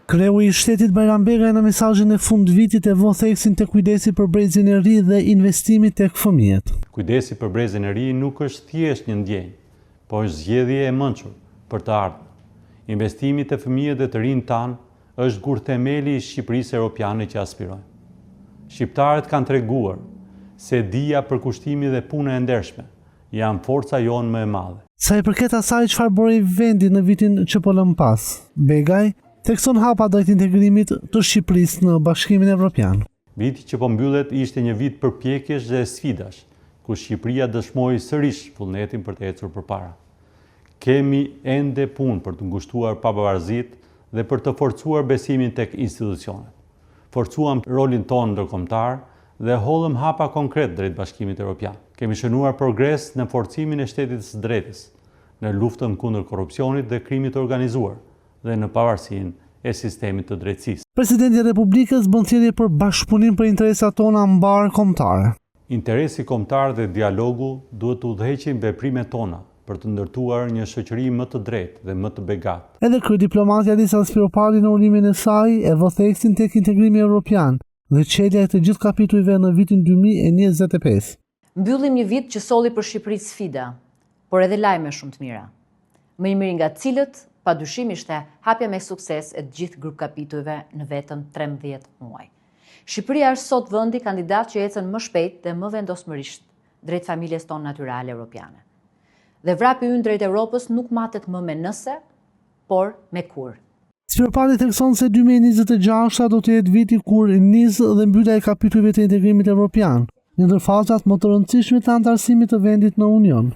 Kreu i shtetit Bajram Begaj në mesazhin e fundvitit e vënë theksin tek kujdesi për brezin e ri dhe investimi tek fëmijët. Kujdesi për brezin e ri nuk është thjesht një ndjenjë, por është zgjedhje e mençur për të ardhmen. Investimi te fëmijët dhe të rinjt tanë është gur themeli i Shqipërisë europiane që aspirojmë. Shqiptarët kanë treguar se dija, përkushtimi dhe puna e ndershme janë forca jonë më e madhe. Sa i përket asaj çfarë bëri vendi në vitin që po lëm pas, Begaj thekson hapa drejt integrimit të Shqipërisë në Bashkimin Evropian. Viti që po mbyllet ishte një vit përpjekjesh dhe sfidash, ku Shqipëria dëshmoi sërish vullnetin për të ecur përpara. Kemi ende punë për të ngushtuar pavarësitë dhe për të forcuar besimin tek institucionet. Forcuam rolin tonë ndërkombëtar dhe hollëm hapa konkret drejt Bashkimit Evropian. Kemi shënuar progres në forcimin e shtetit së drejtës, në luftën kundër korrupsionit dhe krimit të organizuar dhe në pavarësinë e sistemit të drejtësisë. Presidenti i Republikës bën thirrje për bashkëpunim për interesat tona mbar kombëtare. Interesi kombëtar dhe dialogu duhet të udhëheqin veprimet tona për të ndërtuar një shoqëri më të drejtë dhe më të begatë. Edhe kryediplomatja Alisa Spiropalli në urimin e saj e vë theksin tek integrimi evropian dhe çelja e të gjithë kapitujve në vitin 2025. Mbyllim një vit që solli për Shqipëri sfida, por edhe lajme shumë të mira. Më i miri nga cilët, padyshim ishte hapja me sukses e të gjithë grup kapitujve në vetëm 13 muaj. Shqipëria është sot vendi kandidat që ecën më shpejt dhe më vendosmërisht drejt familjes tonë natyrale europiane. Dhe vrapi ynë drejt Europës nuk matet më me nëse, por me kur. Spiropalli thekson se 2026 do të jetë viti kur nis dhe mbytja e kapitujve të integrimit evropian, një ndër fazat më të rëndësishme të anëtarësimit të vendit në Union.